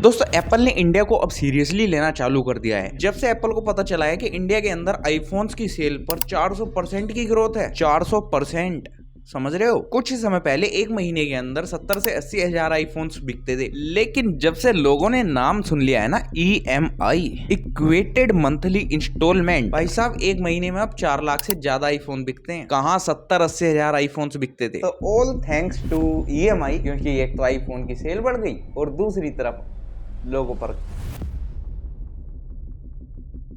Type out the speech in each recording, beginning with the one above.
दोस्तों एप्पल ने इंडिया को अब सीरियसली लेना चालू कर दिया है। जब से एप्पल को पता चला है कि इंडिया के अंदर आईफोन्स की सेल पर 400% की ग्रोथ है। 400%, समझ रहे हो? कुछ ही समय पहले एक महीने के अंदर 70 से 80 हजार आईफोन्स बिकते थे, लेकिन जब से लोगों ने नाम सुन लिया है ना, EMI, इक्वेटेड मंथली इंस्टॉलमेंट, भाई साहब एक महीने में अब 4 लाख से ज्यादा आईफोन बिकते हैं। कहाँ 70-80 हजार आईफोन्स बिकते थे। तो ऑल थैंक्स टू EMI, क्योंकि एक तो आईफोन की सेल बढ़ गई और दूसरी तरफ लोगों पर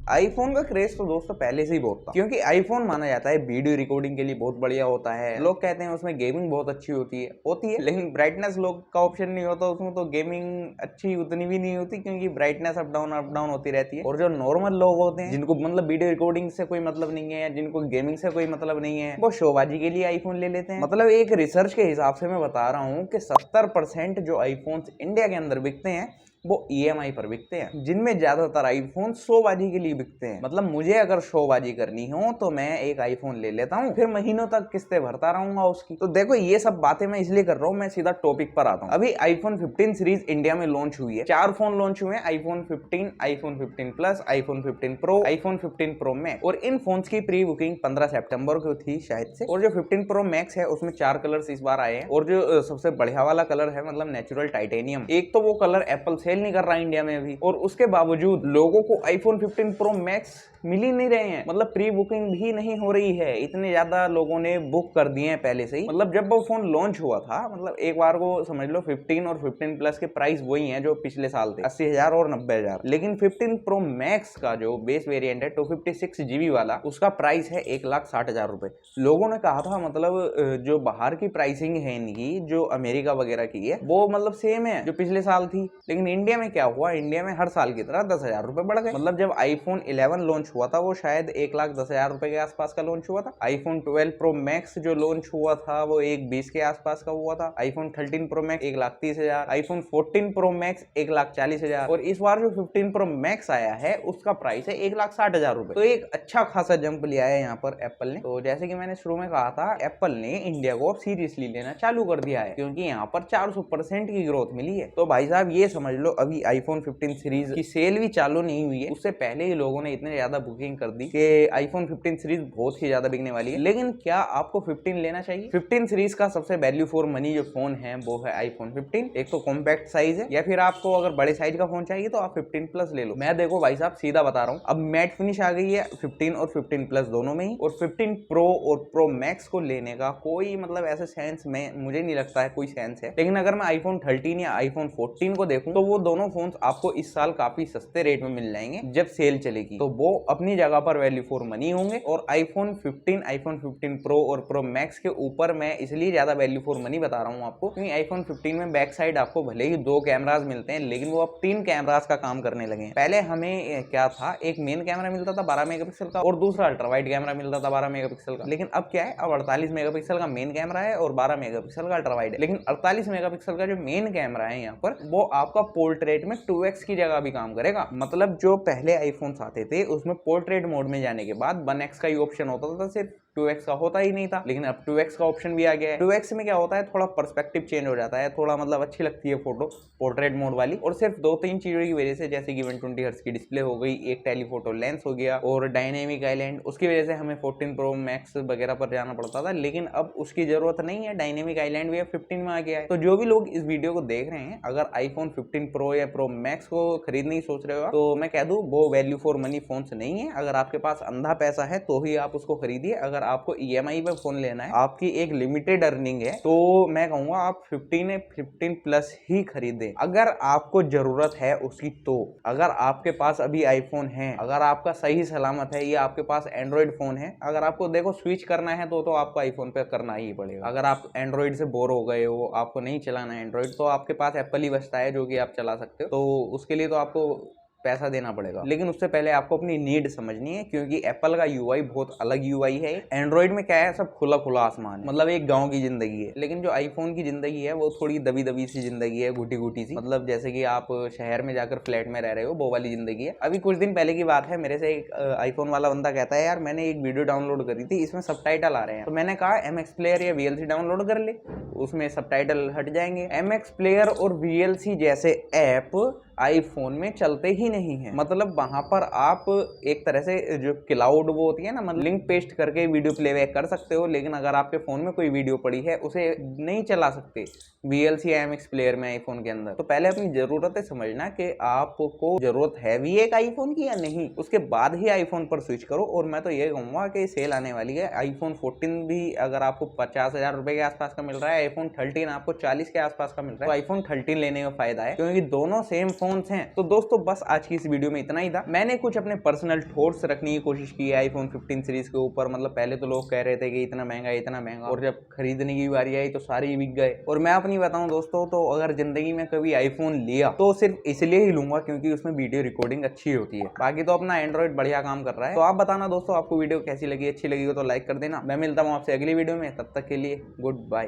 आईफोन का क्रेज तो दोस्तों पहले से ही बहुत था, क्योंकि आईफोन माना जाता है वीडियो रिकॉर्डिंग के लिए बहुत बढ़िया होता है। लोग कहते हैं उसमें गेमिंग बहुत अच्छी होती है, लेकिन ब्राइटनेस लोग का ऑप्शन नहीं होता उसमें, तो गेमिंग अच्छी उतनी भी नहीं होती, क्योंकि ब्राइटनेस अप डाउन होती रहती है। और जो नॉर्मल लोग होते हैं, जिनको मतलब वीडियो रिकॉर्डिंग से कोई मतलब नहीं है, जिनको गेमिंग से कोई मतलब नहीं है, वो शोबाजी के लिए आईफोन ले लेते हैं। मतलब एक रिसर्च के हिसाब से मैं बता रहा हूँ कि 70% जो आईफोन इंडिया के अंदर बिकते हैं वो EMI पर बिकते हैं, जिनमें ज्यादातर आईफोन शोबाजी के लिए बिकते हैं। मतलब मुझे अगर शोबाजी करनी हो तो मैं एक आईफोन ले लेता हूँ, फिर महीनों तक किस्तें भरता रहूंगा उसकी। तो देखो ये सब बातें मैं इसलिए कर रहा हूँ, मैं सीधा टॉपिक पर आता हूँ। अभी आईफोन 15 सीरीज इंडिया में लॉन्च हुई है। 4 फोन लॉन्च हुए हैं, iPhone 15, iPhone 15 plus, iPhone 15 pro, iPhone 15 pro max. और इन फोन की प्री बुकिंग 15 सितंबर को थी शायद से। और जो 15 प्रो मैक्स है उसमें 4 कलर्स इस बार आए हैं, और जो सबसे बढ़िया वाला कलर है मतलब नेचुरल टाइटेनियम, एक तो वो कलर एप्पल सेल नहीं कर रहा इंडिया में अभी, और उसके बावजूद लोगों को आईफोन 15 प्रो मैक्स मिल ही नहीं रहे हैं। मतलब प्री बुकिंग भी नहीं हो रही है, इतने ज्यादा लोगों ने बुक कर दिए हैं पहले से ही। मतलब जब वो फोन लॉन्च हुआ था, मतलब एक बार को समझ लो 15 और 15 प्लस के प्राइस वही हैं जो पिछले साल थे, 80,000 और 90,000। लेकिन 15 प्रो मैक्स का जो बेस वेरिएंट है 256 GB वाला, उसका प्राइस है 1,60,000 रुपए। लोगों ने कहा था मतलब जो बाहर की प्राइसिंग है इनकी, जो अमेरिका वगैरह की है, वो मतलब सेम है जो पिछले साल थी। लेकिन इंडिया में क्या हुआ, इंडिया में हर साल की तरह 10,000 रुपए बढ़ गए। मतलब जब आईफोन 11 लॉन्च हुआ था वो शायद 1,10,000 रुपए के आसपास का लॉन्च हुआ था। आईफोन 12 प्रो मैक्स जो लॉन्च हुआ था वो 1,20 के आसपास का हुआ था। IPhone 13 pro max 1,30,000, iPhone 14 pro max 1,40,000, और इस बार जो 15 प्रो मैक्स आया है उसका प्राइस है 1,60,000 रुपए। तो एक अच्छा खासा जंप लिया है यहाँ पर एप्पल ने। तो जैसे कि मैंने शुरू में कहा था, एप्पल ने इंडिया को अब सीरियसली लेना चालू कर दिया है, क्योंकि यहाँ पर 400% की ग्रोथ मिली है। तो भाई साहब ये समझ लो, अभी आईफोन 15 सीरीज की सेल भी चालू नहीं हुई है, उससे पहले ही लोगों ने इतने ज्यादा बुकिंग कर दी कि आईफोन 15 सीरीज बहुत ही ज्यादा बिकने वाली है। लेकिन क्या आपको 15 लेना चाहिए? 15 सीरीज का सबसे वैल्यू फॉर मनी जो फोन है वो है आईफोन 15। एक तो कॉम्पैक्ट साइज है, या फिर आपको अगर बड़े साइज का फोन चाहिए तो आप 15 प्लस ले लो। मैं देखो भाई साहब सीधा बता रहा हूँ, अब मैट फिनिश आ गई है 15 और 15 प्लस दोनों में ही, और 15 प्रो और प्रो मैक्स को लेने का कोई मतलब ऐसे सेंस में मुझे नहीं लगता है कोई सेंस है। लेकिन अगर मैं आईफोन 13 या आईफोन 14 को देखूं तो वो दोनों फोन आपको इस साल काफी सस्ते रेट में मिल जाएंगे जब सेल चलेगी, तो वो अपनी जगह पर वैल्यू फॉर मनी होंगे। और आईफोन 15, आईफोन 15 प्रो और प्रो मैक्स के ऊपर मैं इसलिए ज्यादा वैल्यू फॉर मनी बता रहा हूँ आपको, क्योंकि आईफोन 15 में बैक साइड आपको भले ही 2 कैमरास मिलते हैं, लेकिन वो अब 3 कैमरास का काम करने लगे हैं। पहले हमें क्या था, एक मेन कैमरा मिलता था 12 मेगापिक्सल का, और दूसरा अल्ट्रा वाइड कैमरा मिलता था 12 मेगापिक्सल का। लेकिन अब क्या है, अब 48 मेगापिक्सल का मेन कैमरा है और 12 मेगापिक्सल का अल्ट्रा वाइड है। लेकिन 48 मेगापिक्सल का जो मेन कैमरा है यहाँ पर, वो आपका पोर्ट्रेट में 2x की जगह भी काम करेगा। मतलब जो पहले आईफोन्स आते थे उसमें पोर्ट्रेट मोड में जाने के बाद 1x का ही ऑप्शन होता था, सिर्फ 2x का होता ही नहीं था। लेकिन अब 2x का ऑप्शन भी आ गया है। 2x में क्या होता है, थोड़ा पर्सपेक्टिव चेंज हो जाता है, थोड़ा मतलब अच्छी लगती है फोटो पोर्ट्रेट मोड वाली। और सिर्फ 2-3 चीजों की वजह से, जैसे कि 120 हर्ट्ज की डिस्प्ले हो गई, एक टेलीफोटो लेंस हो गया और डायनेमिक आइलैंड, उसकी वजह से हमें 14 प्रो मैक्स वगैरह पर जाना पड़ता था। लेकिन अब उसकी जरूरत नहीं है, डायनेमिक आइलैंड भी अब 15 में आ गया है। तो जो भी लोग इस वीडियो को देख रहे हैं, अगर आईफोन 15 प्रो या प्रो मैक्स को खरीदने की सोच रहे हो तो मैं कह दूं वो वैल्यू फॉर मनी फोन नहीं है। अगर आपके पास अंधा पैसा है तो ही आप उसको खरीदिए। अगर आपको EMI पे फोन लेना है, आपकी एक लिमिटेड अर्निंग है, तो मैं कहूंगा आप 15 प्लस ही खरीदें अगर आपको जरूरत है उसकी। तो अगर आपके पास अभी आईफोन है, अगर आपका सही सलामत है, या आपके पास एंड्रॉइड फोन है, अगर आपको देखो स्विच करना है तो आपको आईफोन पे करना ही पड़ेगा। अगर आप एंड्रॉइड से बोर हो गए हो, आपको नहीं चलाना है एंड्रॉइड, तो आपके पास एप्पल ही बचता है जो कि आप चला सकते हो। तो उसके लिए तो आपको पैसा देना पड़ेगा। लेकिन उससे पहले आपको अपनी नीड समझनी है, क्योंकि एप्पल का यूआई बहुत अलग यूआई है। एंड्रॉइड में क्या है, सब खुला खुला आसमान है, मतलब एक गांव की जिंदगी है। लेकिन जो आईफोन की जिंदगी है वो थोड़ी दबी दबी सी जिंदगी है, घुटी घुटी सी, मतलब जैसे कि आप शहर में जाकर फ्लैट में रह रहे हो वो वाली जिंदगी है। अभी कुछ दिन पहले की बात है, मेरे से एक आईफोन वाला बंदा कहता है, यार मैंने एक वीडियो डाउनलोड करी थी, इसमें सबटाइटल आ रहे हैं। तो मैंने कहा MX प्लेयर या VLC डाउनलोड कर ले, उसमें सबटाइटल हट जाएंगे। MX प्लेयर और VLC जैसे ऐप आईफोन में चलते ही नहीं है। मतलब वहां पर आप एक तरह से जो क्लाउड वो होती है ना, मतलब लिंक पेस्ट करके वीडियो प्लेबैक कर सकते हो, लेकिन अगर आपके फोन में कोई वीडियो पड़ी है उसे नहीं चला सकते VLC या MX प्लेयर में आईफोन के अंदर। तो पहले अपनी जरूरतें समझना कि आपको जरूरत है भी एक आईफोन की या नहीं, उसके बाद ही आईफोन पर स्विच करो। और मैं तो ये कहूंगा कि सेल आने वाली है, आईफोन 14 भी अगर आपको 50,000 रुपए के आसपास का मिल रहा है, आईफोन 13 आपको 40 के आसपास का मिल रहा है, तो आईफोन 13 लेने का फायदा है, क्योंकि दोनों सेम फोन्स हैं। तो दोस्तों बस आज की इस वीडियो में इतना ही था। मैंने कुछ अपने पर्सनल थॉट्स रखने की कोशिश की है आईफोन 15 सीरीज के ऊपर। मतलब पहले तो लोग कह रहे थे कि इतना महंगा, और जब खरीदने की बारी आई तो सारे ही बिक गए। और मैं अपनी बताऊं दोस्तों, तो अगर जिंदगी में कभी आईफोन लिया तो सिर्फ इसलिए ही लूंगा क्योंकि उसमें वीडियो रिकॉर्डिंग अच्छी होती है। बाकी तो अपना एंड्रॉइड बढ़िया काम कर रहा है। तो आप बताना दोस्तों, आपको वीडियो कैसी लगी, अच्छी लगी हो तो लाइक कर देना। मैं मिलता हूं आपसे अगली वीडियो में, तब तक के लिए गुड बाय।